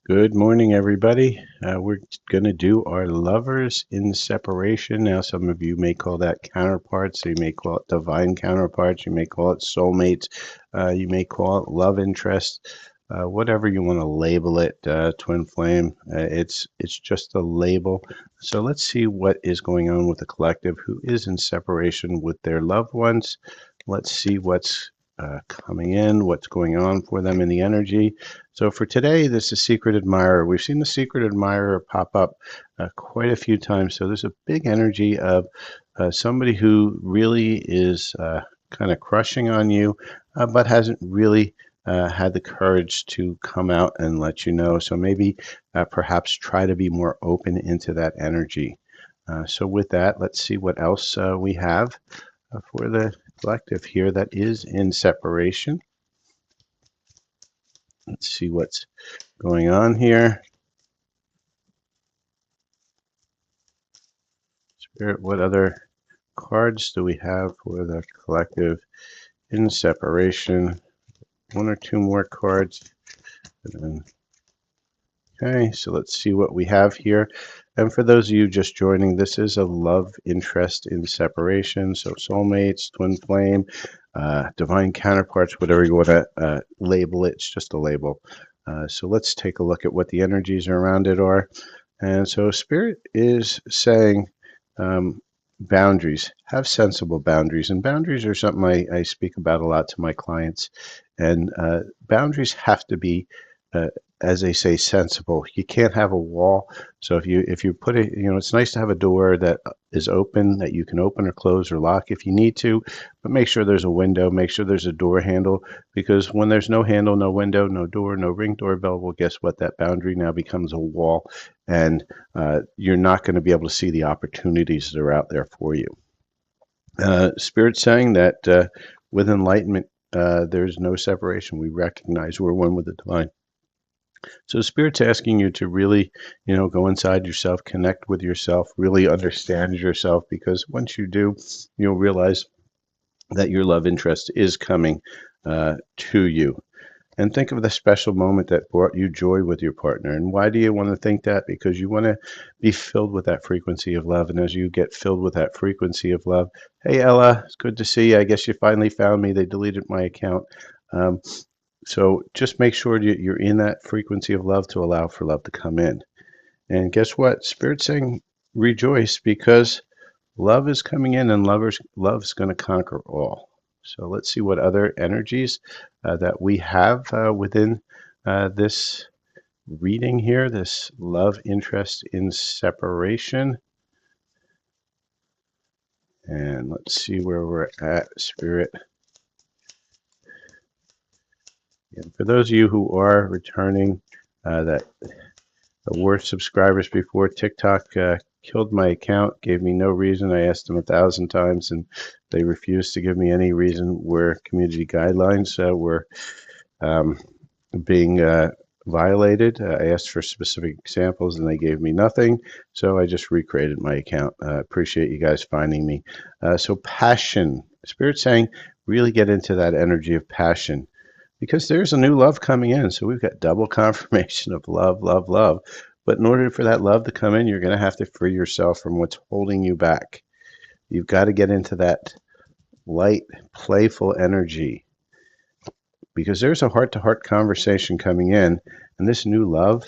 Good morning, everybody. We're going to do our lovers in separation. Now, some of you may call that counterparts. You may call it divine counterparts. You may call it soulmates. You may call it love interest. Whatever you want to label it, twin flame. It's just a label. So let's see what is going on with the collective who is in separation with their loved ones. Let's see what's coming in, what's going on for them in the energy. So for today, this is Secret Admirer. We've seen the Secret Admirer pop up quite a few times. So there's a big energy of somebody who really is kind of crushing on you, but hasn't really had the courage to come out and let you know. So maybe perhaps try to be more open into that energy. So with that, let's see what else we have for the collective here that is in separation. Let's see what's going on here. Spirit, what other cards do we have for the collective in separation? One or two more cards. Okay, so let's see what we have here. And for those of you just joining, this is a love interest in separation. So soulmates, twin flame, divine counterparts, whatever you want to label it. It's just a label. So let's take a look at what the energies around it are. And so Spirit is saying boundaries, have sensible boundaries. And boundaries are something I speak about a lot to my clients. And boundaries have to be as they say, sensible. You can't have a wall. So if you put it, it's nice to have a door that is open, that you can open or close or lock if you need to, but make sure there's a window, make sure there's a door handle, because when there's no handle, no window, no door, no ring doorbell, well, guess what? That boundary now becomes a wall, and you're not going to be able to see the opportunities that are out there for you. Spirit saying that with enlightenment, there's no separation. We recognize we're one with the divine. So Spirit's asking you to really, go inside yourself, connect with yourself, really understand yourself, because once you do, you'll realize that your love interest is coming to you. And think of the special moment that brought you joy with your partner. And why do you want to think that? Because you want to be filled with that frequency of love. And as you get filled with that frequency of love, hey, Ella, it's good to see you. I guess you finally found me. They deleted my account. So just make sure you're in that frequency of love to allow for love to come in. And guess what? Spirit's saying rejoice, because love is coming in, and love's going to conquer all. So let's see what other energies that we have within this reading here, this love interest in separation. And let's see where we're at, Spirit. And for those of you who are returning, that were subscribers before, TikTok killed my account, gave me no reason. I asked them 1,000 times, and they refused to give me any reason where community guidelines were being violated. I asked for specific examples, and they gave me nothing. So I just recreated my account. Appreciate you guys finding me. So passion, Spirit saying, really get into that energy of passion, because there's a new love coming in. So we've got double confirmation of love, love, love. But in order for that love to come in, you're going to have to free yourself from what's holding you back. You've got to get into that light, playful energy, because there's a heart-to-heart conversation coming in, and this new love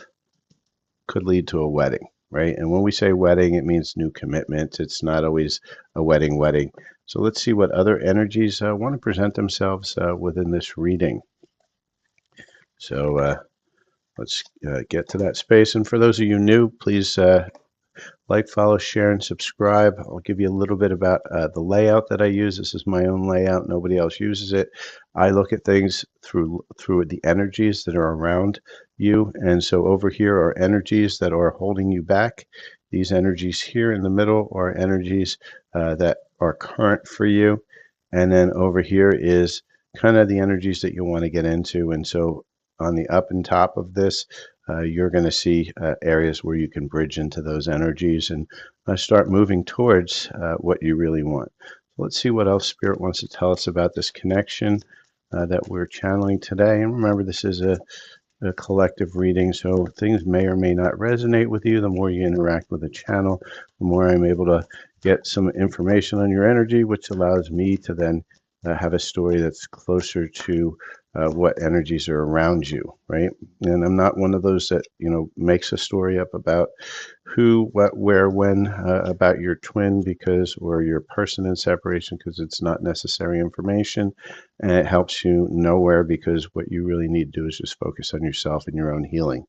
could lead to a wedding, right? And when we say wedding, it means new commitment. It's not always a wedding. So let's see what other energies want to present themselves within this reading. So let's get to that space. And for those of you new, please like, follow, share, and subscribe. I'll give you a little bit about the layout that I use. This is my own layout. Nobody else uses it. I look at things through the energies that are around you. And so over here are energies that are holding you back. These energies here in the middle are energies that are current for you. And then over here is kind of the energies that you want to get into. And so on the up and top of this, you're going to see areas where you can bridge into those energies and start moving towards what you really want. So let's see what else Spirit wants to tell us about this connection that we're channeling today. And remember, this is a a collective reading, so things may or may not resonate with you. The more you interact with the channel, the more I'm able to get some information on your energy, which allows me to then have a story that's closer to what energies are around you, right? And I'm not one of those that, makes a story up about who, what, where, when, about your twin or your person in separation, because it's not necessary information, and it helps you nowhere, because what you really need to do is just focus on yourself and your own healing.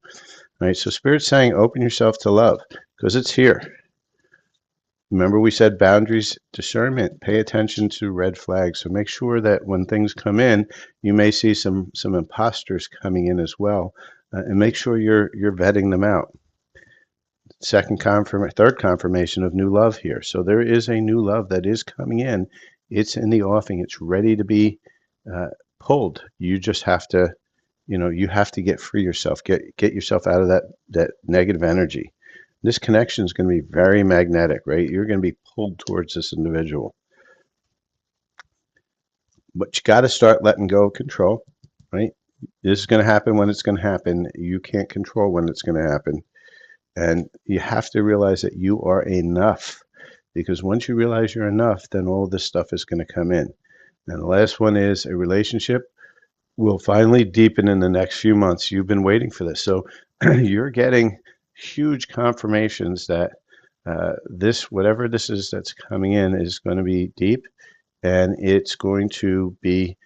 All right, so Spirit's saying open yourself to love, because it's here. Remember, we said boundaries, discernment, pay attention to red flags. So make sure that when things come in, you may see some imposters coming in as well, and make sure you're vetting them out. Third confirmation of new love here. So there is a new love that is coming in. It's in the offing. It's ready to be uh, pulled. You just have to, you have to get free yourself. Get yourself out of that negative energy. This connection is going to be very magnetic, right? You're going to be pulled towards this individual. But you got to start letting go of control, right? This is going to happen when it's going to happen. You can't control when it's going to happen. And you have to realize that you are enough, because once you realize you're enough, then all this stuff is going to come in. And the last one is a relationship will finally deepen in the next few months. You've been waiting for this. So you're getting huge confirmations that whatever this is that's coming in, is going to be deep, and it's going to be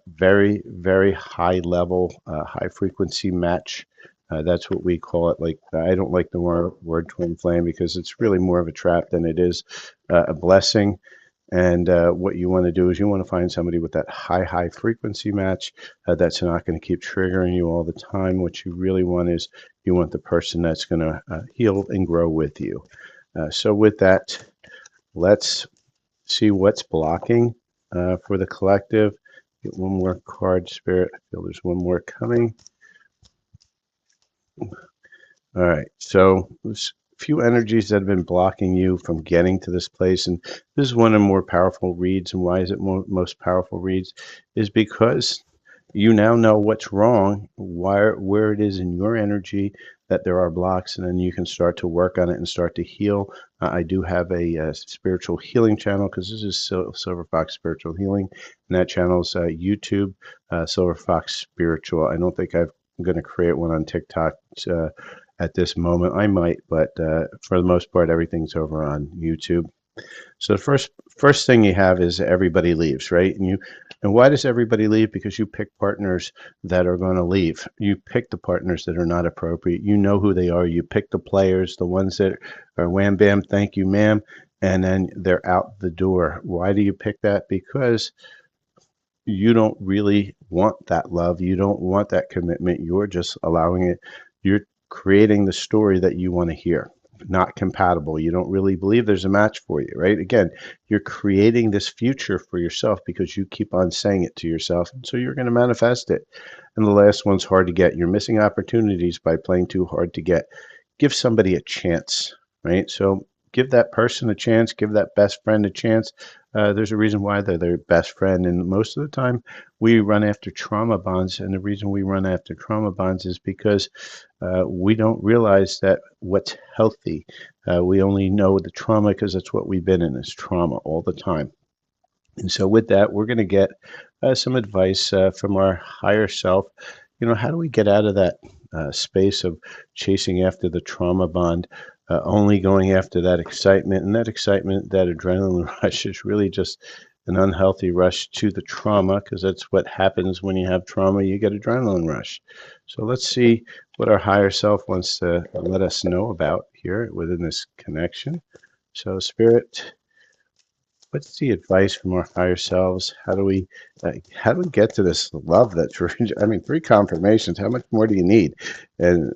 very, very high level, high frequency match. That's what we call it. Like, I don't like the word twin flame, because it's really more of a trap than it is a blessing. And what you want to do is you want to find somebody with that high frequency match that's not going to keep triggering you all the time. What you really want is you want the person that's going to heal and grow with you. So with that, let's see what's blocking for the collective. Get one more card, Spirit. I feel there's one more coming. All right, so there's a few energies that have been blocking you from getting to this place, and this is one of the more powerful reads. And why is it most powerful reads? Is because you now know what's wrong, where it is in your energy that there are blocks, and then you can start to work on it and start to heal. I do have a spiritual healing channel, because this is Silver Fox Spiritual Healing, and that channel's YouTube, Silver Fox Spiritual. I don't think I'm going to create one on TikTok at this moment. I might, but for the most part, everything's over on YouTube. So the first thing you have is everybody leaves, right? And why does everybody leave? Because you pick partners that are going to leave. You pick the partners that are not appropriate. You know who they are. You pick the players, the ones that are wham bam, thank you, ma'am, and then they're out the door. Why do you pick that? Because you don't really want that love. You don't want that commitment. You're just allowing it. You're creating the story that you want to hear. Not compatible. You don't really believe there's a match for you, right? Again, you're creating this future for yourself because you keep on saying it to yourself. And so you're going to manifest it. And the last one's hard to get. You're missing opportunities by playing too hard to get. Give somebody a chance, right? So give that person a chance. Give that best friend a chance. There's a reason why they're their best friend. And most of the time we run after trauma bonds. And the reason we run after trauma bonds is because we don't realize that what's healthy. We only know the trauma because that's what we've been in, is trauma all the time. And so with that, we're going to get some advice from our higher self. How do we get out of that space of chasing after the trauma bond, only going after that excitement? And that excitement, that adrenaline rush, is really just an unhealthy rush to the trauma, because that's what happens when you have trauma. You get adrenaline rush. So let's see what our higher self wants to let us know about here within this connection. So Spirit, what's the advice from our higher selves? How do we get to this love that's, I mean, 3 confirmations. How much more do you need? And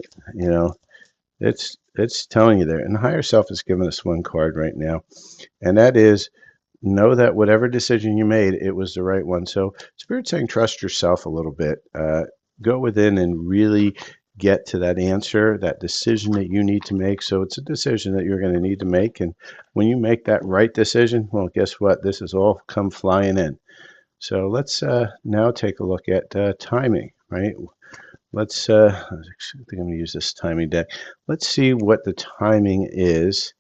it's telling you there. And the higher self is giving us one card right now, and that is, know that whatever decision you made, it was the right one. So Spirit's saying trust yourself a little bit. Go within and really get to that answer, that decision that you need to make. So it's a decision that you're going to need to make. And when you make that right decision, well, guess what? This has all come flying in. So let's now take a look at timing, right? let's, I think I'm going to use this timing deck. Let's see what the timing is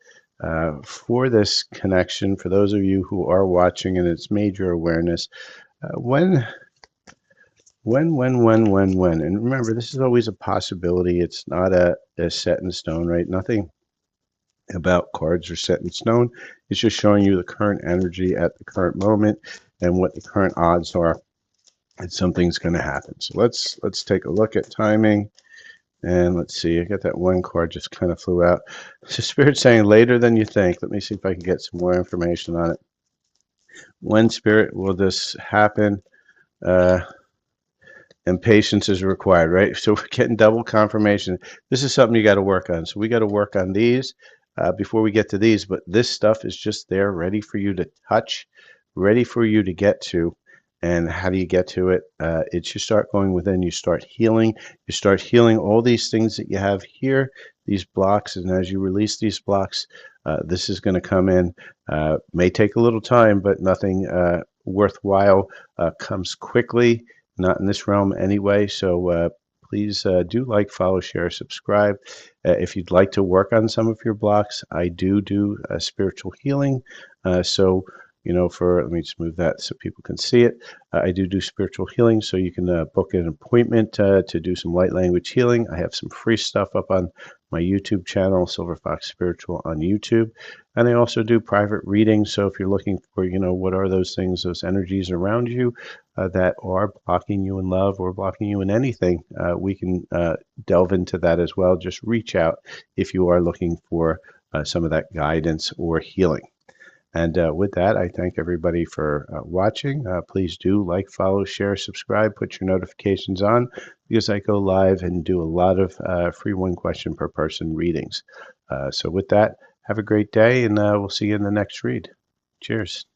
for this connection. For those of you who are watching and it's major awareness, when. And remember, this is always a possibility. It's not a set in stone, right? Nothing about cards are set in stone. It's just showing you the current energy at the current moment and what the current odds are that something's going to happen. So let's take a look at timing. And let's see, I got that one card just kind of flew out. So Spirit's saying later than you think. Let me see if I can get some more information on it. When, Spirit, will this happen? And patience is required, right? So we're getting double confirmation. This is something you got to work on. So we got to work on these before we get to these. But this stuff is just there, ready for you to touch, ready for you to get to. And how do you get to it? It's you start going within, you start healing. You start healing all these things that you have here, these blocks. And as you release these blocks, this is going to come in. May take a little time, but nothing worthwhile comes quickly. Not in this realm anyway. So please do like, follow, share, subscribe. If you'd like to work on some of your blocks, I do spiritual healing. So, you know, let me just move that so people can see it. I do spiritual healing, so you can book an appointment to do some light language healing. I have some free stuff up on my YouTube channel, Silver Fox Spiritual on YouTube. And I also do private readings. So if you're looking for, you know, what are those things, those energies around you that are blocking you in love or blocking you in anything, we can delve into that as well. Just reach out if you are looking for some of that guidance or healing. And with that, I thank everybody for watching. Please do like, follow, share, subscribe, put your notifications on, because I go live and do a lot of free one question per person readings. So with that, have a great day, and we'll see you in the next read. Cheers.